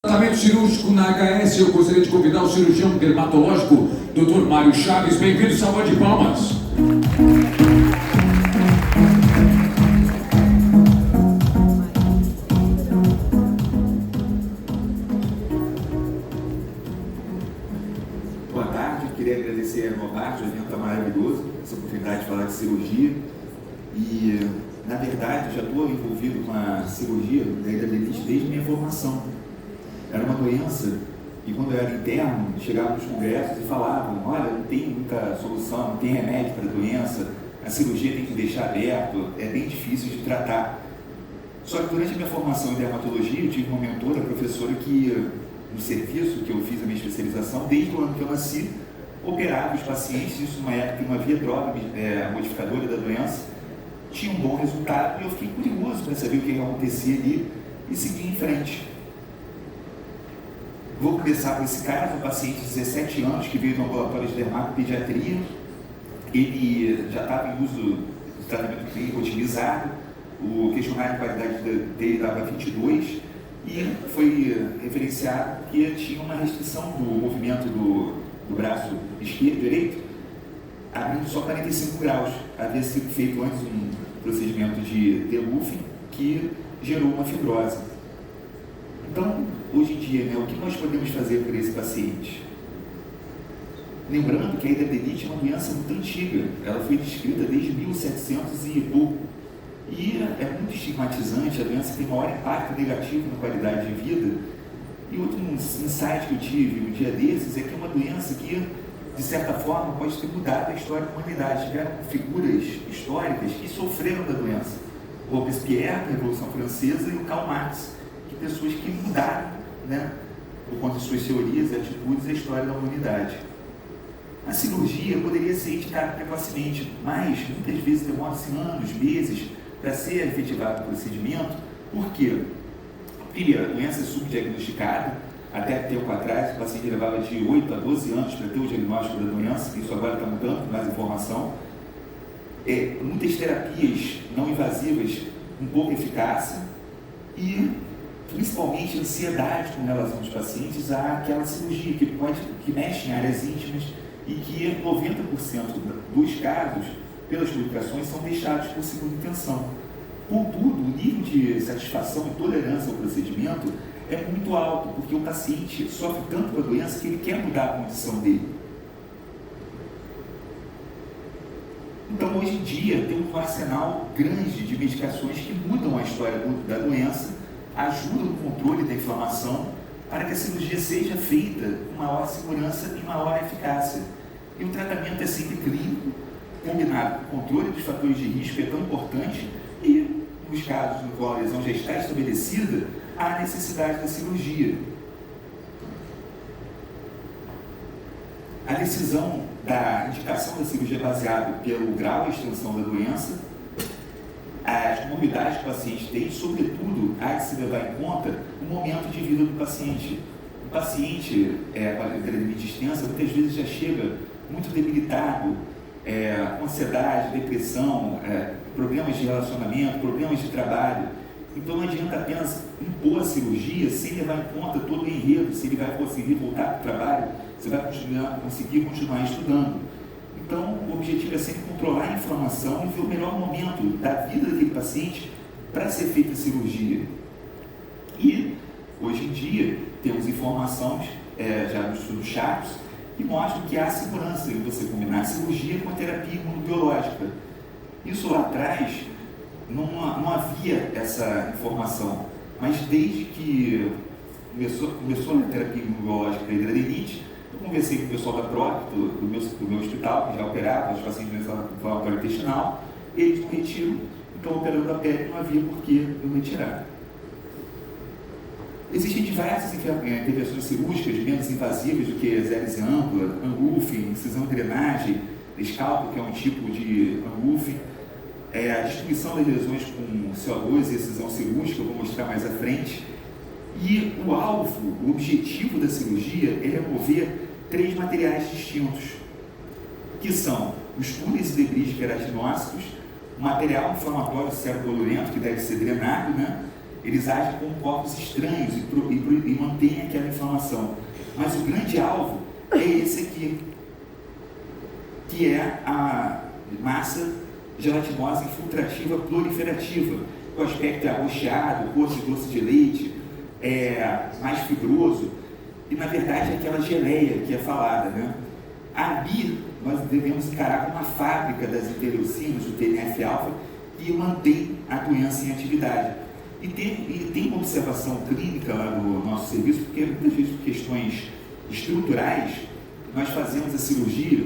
Tratamento cirúrgico na HS, eu gostaria de convidar o cirurgião dermatológico, Dr. Mário Chaves. Bem-vindo, salva de palmas. Boa tarde, eu queria agradecer a Novart, o evento está maravilhoso, essa oportunidade de falar de cirurgia. E, na verdade, já estou envolvido com a cirurgia da hidradenitis desde minha formação. Era uma doença que, quando eu era interno, chegava nos congressos e falavam: olha, não tem muita solução, não tem remédio para a doença, a cirurgia tem que deixar aberto, é bem difícil de tratar. Só que durante a minha formação em dermatologia, eu tive uma mentora, professora, que, no serviço que eu fiz a minha especialização, desde o ano que eu nasci, operava os pacientes, isso numa época que não havia droga modificadora da doença, tinha um bom resultado, e eu fiquei curioso para saber o que acontecia ali e segui em frente. Vou começar com esse caso, um paciente de 17 anos que veio do ambulatório de dermatopediatria. Ele já estava em uso de tratamento clínico otimizado, o questionário de qualidade dele dava 22 e foi referenciado que tinha uma restrição do movimento do braço esquerdo, direito, abrindo só 45 graus. Havia sido feito antes um procedimento de deluffing que gerou uma fibrose. Então, hoje em dia, o que nós podemos fazer por esse paciente? Lembrando que a hidradenitis é uma doença muito antiga, ela foi descrita desde 1700 e pouco, e é muito estigmatizante, a doença tem maior impacto negativo na qualidade de vida. E outro insight que eu tive um dia desses é que é uma doença que, de certa forma, pode ter mudado a história da humanidade. Tiveram figuras históricas que sofreram da doença. O Robespierre, a Revolução Francesa, e o Karl Marx, pessoas que mudaram, por conta de suas teorias e atitudes, a história da humanidade. A cirurgia poderia ser indicada precocemente, mas muitas vezes demora-se anos, meses, para ser efetivado o procedimento. Por quê? Primeiro, a doença é subdiagnosticada. Até tempo atrás, o paciente levava de 8 a 12 anos para ter o diagnóstico da doença, isso agora está mudando, com mais informação. Muitas terapias não invasivas com pouca eficácia e, principalmente, ansiedade com relação aos pacientes àquela cirurgia que mexe em áreas íntimas e que 90% dos casos, pelas publicações, são deixados por segunda intenção. Contudo, o nível de satisfação e tolerância ao procedimento é muito alto, porque o paciente sofre tanto com a doença que ele quer mudar a condição dele. Então, hoje em dia, temos um arsenal grande de medicações que mudam a história da doença, ajudam no controle da inflamação, para que a cirurgia seja feita com maior segurança e maior eficácia. E o tratamento é sempre clínico, combinado com o controle dos fatores de risco, que é tão importante, e, nos casos no qual a lesão já está estabelecida, há a necessidade da cirurgia. A decisão da indicação da cirurgia é baseada pelo grau e extensão da doença, as comorbidades que o paciente tem, sobretudo, há de se levar em conta o momento de vida do paciente. O paciente com a hidradenitis extensa muitas vezes já chega muito debilitado, com ansiedade, depressão, problemas de relacionamento, problemas de trabalho. Então não adianta apenas impor a cirurgia sem levar em conta todo o enredo, se ele vai conseguir voltar para o trabalho, se vai conseguir continuar estudando. Então, o objetivo é sempre controlar a inflamação e ver o melhor momento da vida daquele paciente para ser feita a cirurgia. E, hoje em dia, temos informações já do estudo Chaves que mostram que há segurança em você combinar a cirurgia com a terapia imunobiológica. Isso lá atrás não havia essa informação, mas desde que começou a terapia imunobiológica da hidradenitis, eu conversei com o pessoal da PROC, do meu hospital, que já operava os pacientes de inflamatório intestinal, eles não retiram, então operando a pele não havia por que eu retirar. Existem diversas intervenções cirúrgicas menos invasivas do que exérese ampla, engulfing, incisão e drenagem, scalpel, que é um tipo de engulfing, a distribuição das lesões com CO2 e excisão cirúrgica, eu vou mostrar mais à frente. E o alvo, o objetivo da cirurgia é remover 3 materiais distintos, que são os túneis e debris queratinócitos, o material inflamatório serocolorento, que deve ser drenado, eles agem como corpos estranhos e mantêm aquela inflamação. Mas o grande alvo é esse aqui, que é a massa gelatinosa infiltrativa proliferativa. O aspecto é arroxeado, cor de doce de leite, mais fibroso, e na verdade é aquela geleia que é falada, né? Ali nós devemos encarar como uma fábrica das interleucinas, o TNF-alfa, que mantém a doença em atividade. E tem uma observação clínica lá no nosso serviço, porque muitas vezes por questões estruturais, nós fazemos a cirurgia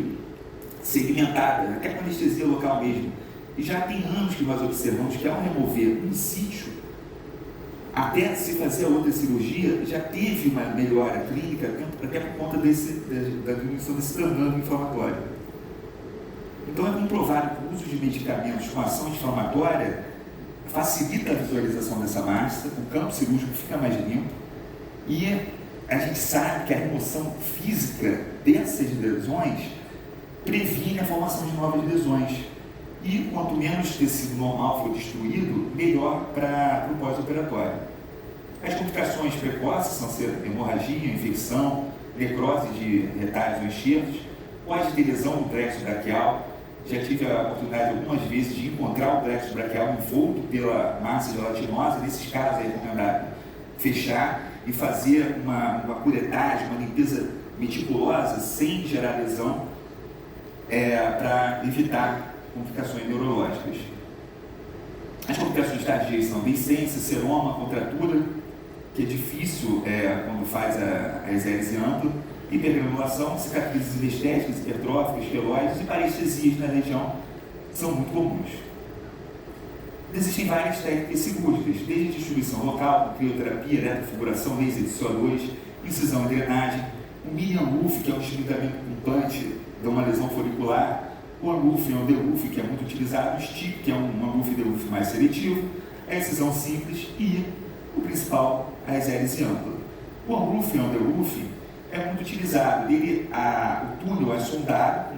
segmentada, até com anestesia local mesmo. E já tem anos que nós observamos que ao remover um sítio, até se fazer a outra cirurgia, já teve uma melhora clínica, até por conta da diminuição desse dano inflamatório. Então é comprovado que o uso de medicamentos com ação anti-inflamatória facilita a visualização dessa massa, o campo cirúrgico fica mais limpo, e a gente sabe que a remoção física dessas lesões previne a formação de novas lesões. E quanto menos tecido normal for destruído, melhor para o pós-operatório. As complicações precoces são ser hemorragia, infecção, necrose de retalhos ou enxertos, pode ter lesão no plexo braquial. Já tive a oportunidade algumas vezes de encontrar o plexo braquial envolto pela massa gelatinosa. Nesses casos é recomendado fechar e fazer uma curetagem, uma limpeza meticulosa, sem gerar lesão, para evitar complicações neurológicas. As complicações tardias são deiscência, seroma, contratura, que é difícil quando faz a exérese ampla, hipergranulação, cicatrizes inestéticas, hipertróficas, queloides e parestesias na região são muito comuns. Existem várias técnicas cirúrgicas, desde a distribuição local, crioterapia, eletrofiguração, laser de CO2, incisão e drenagem, o Millian-Wolf, que é um desligamento punpante de uma lesão folicular, o Angulf e o Underwolf, que é muito utilizado, o STIP, que é um Angulf e Underwolf mais seletivo, a incisão simples e, o principal, a exérese ampla. O Angulf e o Underwolf é muito utilizado. O túnel é sondado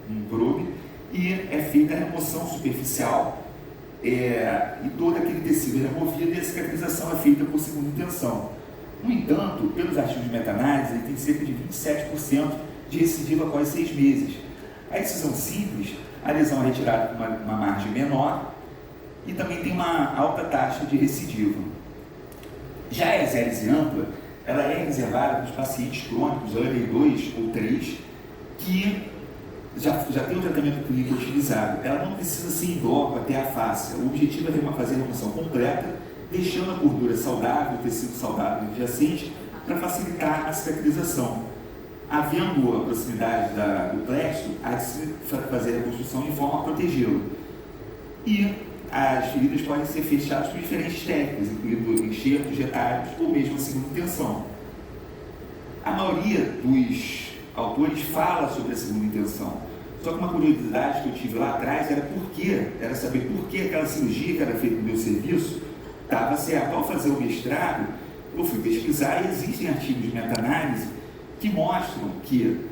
com um probe e é feita a remoção superficial e todo aquele tecido é removido e a cicatrização é feita por segunda intenção. No entanto, pelos artigos de meta-análise, ele tem cerca de 27% de recidiva após 6 meses. A incisão simples, a lesão é retirada com uma margem menor e também tem uma alta taxa de recidiva. Já a exérese ampla, ela é reservada para os pacientes crônicos, ANEI 2 ou 3, que já tem o tratamento clínico utilizado. Ela não precisa ser indócil até a fáscia. O objetivo é fazer a remoção completa, deixando a gordura saudável, o tecido saudável adjacente, para facilitar a cicatrização. Havendo a proximidade do plexo, há de se fazer a reconstrução de forma a protegê-lo. E as feridas podem ser fechadas por diferentes técnicas, incluindo enxertos, retalhos ou mesmo a segunda intenção. A maioria dos autores fala sobre a segunda intenção. Só que uma curiosidade que eu tive lá atrás era saber por que aquela cirurgia que era feita no meu serviço estava certa. Ao fazer o mestrado, eu fui pesquisar e existem artigos de meta-análise que mostram que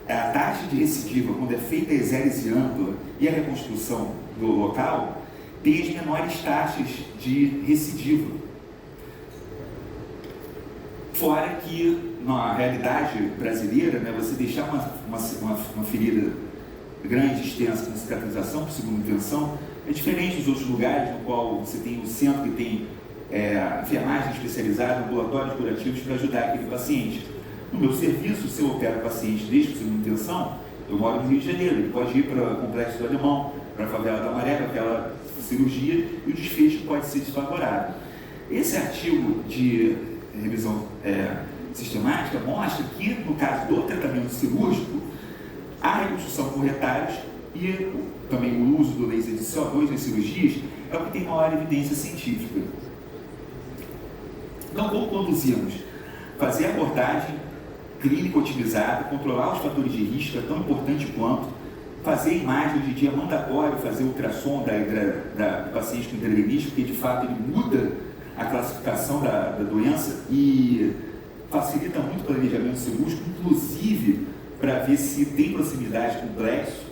a taxa de recidiva, quando é feita a exérese ampla e a reconstrução do local, tem as menores taxas de recidiva. Fora que, na realidade brasileira, você deixar uma ferida grande, extensa, com cicatrização por segunda intenção, é diferente dos outros lugares no qual você tem um centro que tem enfermagem especializada, ambulatórios curativos para ajudar aquele paciente. No meu serviço, se eu opero o paciente desde a segunda intenção, eu moro no Rio de Janeiro, ele pode ir para o Complexo do Alemão, para a Favela da Maré, para aquela cirurgia, e o desfecho pode ser desfavorável. Esse artigo de revisão sistemática mostra que, no caso do tratamento cirúrgico, a reconstrução por retalhos e também o uso do laser de CO2 nas cirurgias é o que tem maior evidência científica. Então, como conduzimos? Fazer a abordagem clínica otimizada, controlar os fatores de risco é tão importante quanto, fazer a imagem. Hoje em dia é mandatório fazer ultrassom do paciente com intradermite, porque de fato ele muda a classificação da doença e facilita muito o planejamento cirúrgico, inclusive para ver se tem proximidade com o plexo,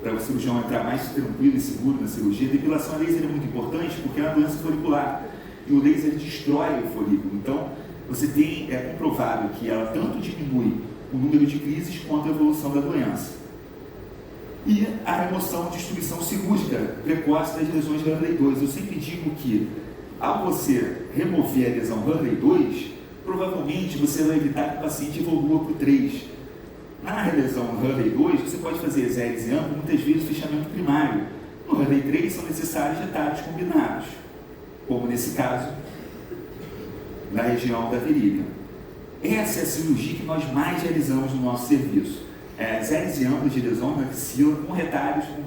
para o cirurgião entrar mais tranquilo e seguro na cirurgia. A depilação a laser é muito importante porque é uma doença folicular. e o laser destrói o folículo. Então, é comprovado que ela tanto diminui o número de crises quanto a evolução da doença. E a remoção, destruição cirúrgica precoce das lesões Hurley 2. Eu sempre digo que, ao você remover a lesão Hurley 2, provavelmente você vai evitar que o paciente evolua para o 3. Na lesão Hurley 2, você pode fazer exéres e amplo, muitas vezes fechamento primário. No Hurley 3 são necessários retalhos combinados, como nesse caso, na região da virilha. Essa é a cirurgia que nós mais realizamos no nosso serviço. Exéres e amplos de lesão na axila com retalhos, com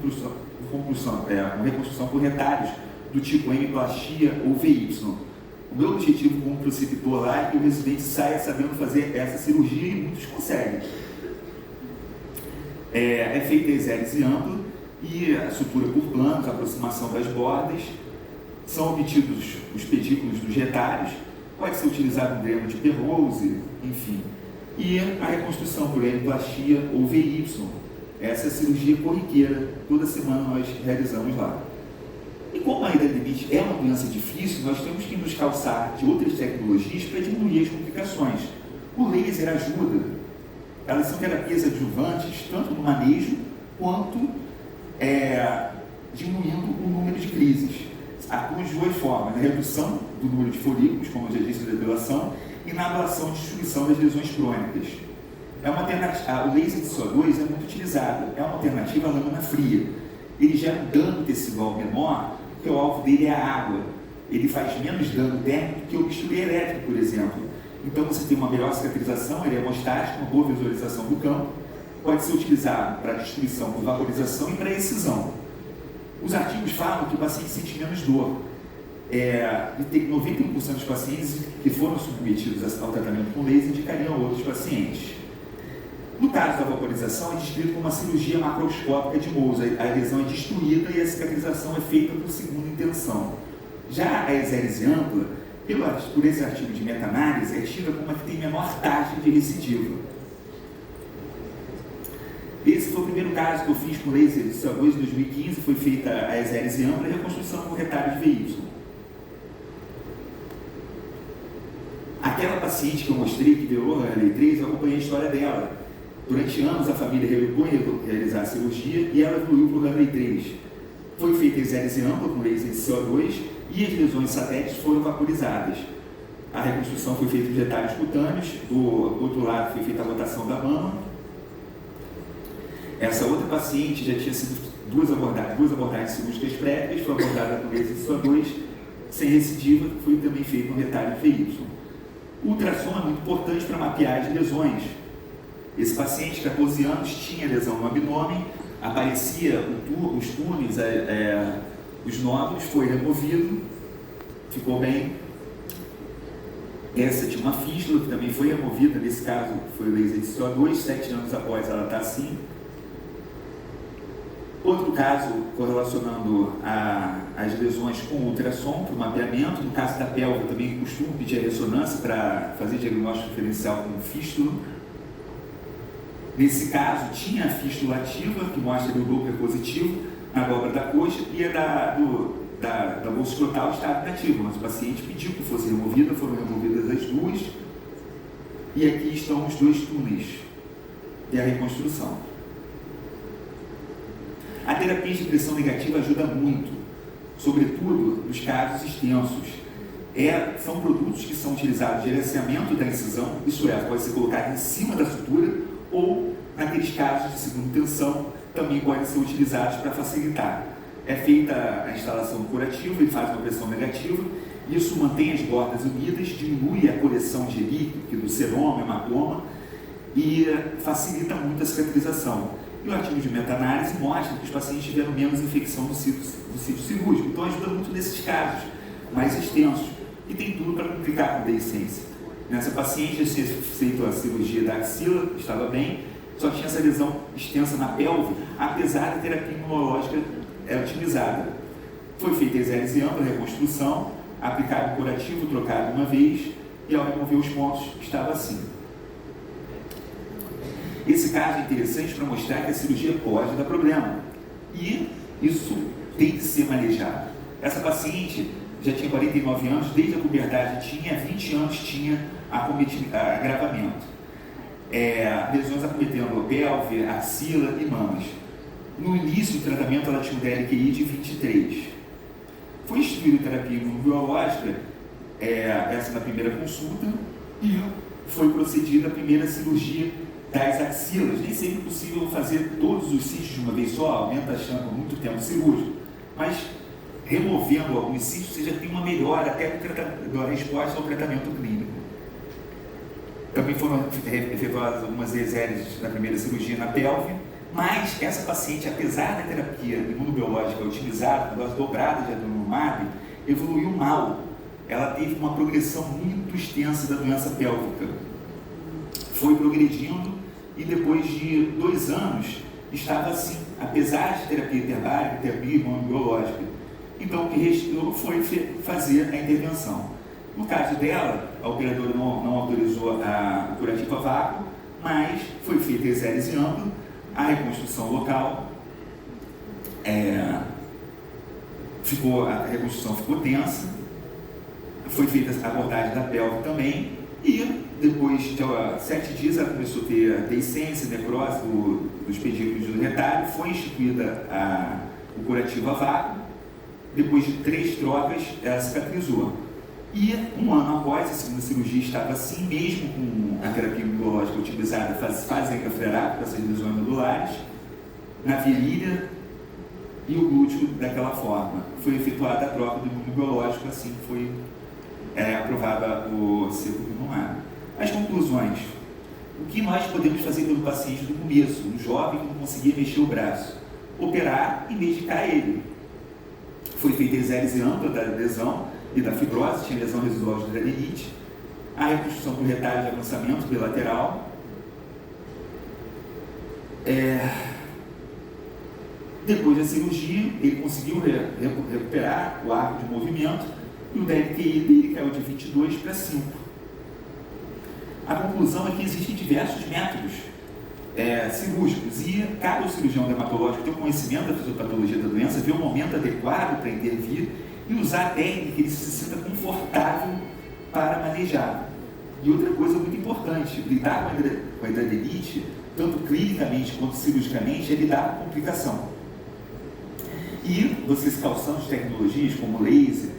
reconstrução por retalhos do tipo M-plastia ou VY. O meu objetivo como preceptor lá é que o residente saia sabendo fazer essa cirurgia e muitos conseguem. É feita exéres e amplo e a sutura por planos, a aproximação das bordas, são obtidos os pedículos dos retalhos, pode ser utilizado um dreno de Perrose, enfim. E a reconstrução por M-plastia ou VY. Essa é a cirurgia corriqueira, toda semana nós realizamos lá. E como a idade limite é uma doença difícil, nós temos que nos calçar de outras tecnologias para diminuir as complicações. O laser ajuda. Elas são terapias adjuvantes, tanto no manejo, quanto diminuindo o número de crises. Atuam de duas formas, na redução do número de folículos, como eu já disse, na depilação, e na ablação e destruição das lesões crônicas. O laser de CO2 é muito utilizado, é uma alternativa à lâmina fria. Ele gera um dano tecidual menor, porque o alvo dele é a água. Ele faz menos dano térmico do que o bisturi elétrico, por exemplo. Então você tem uma melhor cicatrização, ele é hemostático, uma boa visualização do campo, pode ser utilizado para destruição por vaporização e para excisão. Os artigos falam que o paciente sente menos dor. E tem 91% dos pacientes que foram submetidos ao tratamento com laser indicariam a outros pacientes. No caso da vaporização, é descrito como uma cirurgia macroscópica de Mohs. A lesão é destruída e a cicatrização é feita por segunda intenção. Já a exérese ampla, por esse artigo de meta-análise, é tida como a que tem menor taxa de recidiva. Esse foi o primeiro caso que eu fiz com laser de CO2 em 2015, foi feita a exérese ampla e a reconstrução com retalho de VY. Aquela paciente que eu mostrei, que virou a Hurley 3, eu acompanhei a história dela. Durante anos, a família relutou em realizar a cirurgia e ela evoluiu para o Hurley 3. Foi feita a exérese ampla com laser de CO2 e as lesões satélites foram vaporizadas. A reconstrução foi feita de retalhos cutâneos, do outro lado foi feita a rotação da mama. Essa outra paciente já tinha sido duas abordagens cirúrgicas prévias, foi abordada com laser de CO2, sem recidiva, foi também feito um retalho VY. O ultrassom é muito importante para mapear as lesões. Esse paciente, 14 anos, tinha lesão no abdômen, aparecia os túneis, os nódulos, foi removido, ficou bem. Essa tinha uma fístula, que também foi removida, nesse caso foi laser de CO2, 7 anos após ela está assim. Outro caso, correlacionando as lesões com ultrassom, para o mapeamento, no caso da pelve, também costumo pedir a ressonância para fazer diagnóstico diferencial com fístula. Nesse caso, tinha a fístula ativa, que mostra o Doppler positivo na dobra da coxa, e a da bolsa escrotal estava inativa, mas o paciente pediu que fosse removida, foram removidas as duas, e aqui estão os dois túneis e a reconstrução. A terapia de pressão negativa ajuda muito, sobretudo nos casos extensos. São produtos que são utilizados de gerenciamento da incisão, isso pode ser colocado em cima da sutura, ou, naqueles casos de segunda intenção, também podem ser utilizados para facilitar. É feita a instalação do curativo, ele faz uma pressão negativa, isso mantém as bordas unidas, diminui a coleção de líquido do seroma, hematoma, e facilita muito a cicatrização. E o artigo de meta-análise mostra que os pacientes tiveram menos infecção do sítio cirúrgico, então ajuda muito nesses casos mais extensos, e tem tudo para complicar com deiscência. Nessa paciente, já tinha feito a cirurgia da axila, estava bem, só tinha essa lesão extensa na pelve, apesar da terapia imunológica otimizada. Foi feita a exérese ampla, a reconstrução, aplicado o curativo, trocado uma vez, e ao remover os pontos, estava assim. Esse caso é interessante para mostrar que a cirurgia pode dar problema, e isso tem que ser manejado. Essa paciente já tinha 49 anos, desde a puberdade tinha, 20 anos tinha agravamento. Lesões acometendo pelve, axila e mamas. No início do tratamento ela tinha um DLQI de 23. Foi instituída terapia imunobiológica, essa na primeira consulta, e foi procedida a primeira cirurgia das axilas. Nem sempre é possível fazer todos os sítios de uma vez só, aumenta a chance muito tempo cirúrgico, mas removendo alguns sítios você já tem uma melhora até da resposta ao tratamento clínico. Também foram efetuadas algumas exéreses na primeira cirurgia na pelve, mas essa paciente, apesar da terapia imunobiológica utilizada, com dose dobrada de adalimumab, evoluiu mal. Ela teve uma progressão muito extensa da doença pélvica. Foi progredindo e depois de 2 anos estava assim, apesar de terapia hiperbárica, terapia imunobiológica. Então o que restou foi fazer a intervenção. No caso dela, a operadora não autorizou a curativa a vácuo, mas foi feita a exérese ampla, a reconstrução local, a reconstrução ficou tensa, foi feita a abordagem da pelve também, e depois de 7 dias ela começou a ter deiscência, necrose dos pedículos do retalho, foi instituída o curativo a vácuo. Depois de 3 trocas, ela cicatrizou. E 1 ano após a segunda cirurgia estava assim, mesmo com a terapia imunobiológica utilizada, fase encafrerada para essas lesões medulares, na virilha e o glúteo daquela forma. Foi efetuada a troca do imunobiológico, assim foi aprovada o Serplulimumab. As conclusões. O que nós podemos fazer pelo paciente do começo, um jovem que não conseguia mexer o braço? Operar e medicar ele. Foi feita a exérese ampla da lesão e da fibrose, tinha lesão residual de adenite, a reconstrução por retalho de avançamento bilateral. Depois da cirurgia, ele conseguiu recuperar o arco de movimento e o DLQI dele caiu de 22 para 5. A conclusão é que existem diversos métodos cirúrgicos e cabe ao cirurgião dermatológico ter o conhecimento da fisiopatologia da doença, ver o momento adequado para intervir e usar a técnica que ele se sinta confortável para manejar. E outra coisa muito importante, lidar com a adenite, tanto clinicamente quanto cirurgicamente, é lidar com complicação. E vocês calçando de tecnologias como laser,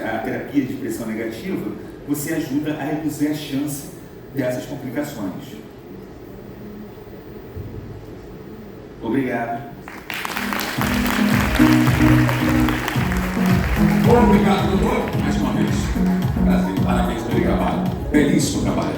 a terapia de pressão negativa, você ajuda a reduzir a chance dessas complicações. Obrigado. Obrigado, doutor, mais uma vez. Prazer, parabéns pelo trabalho. Belíssimo trabalho.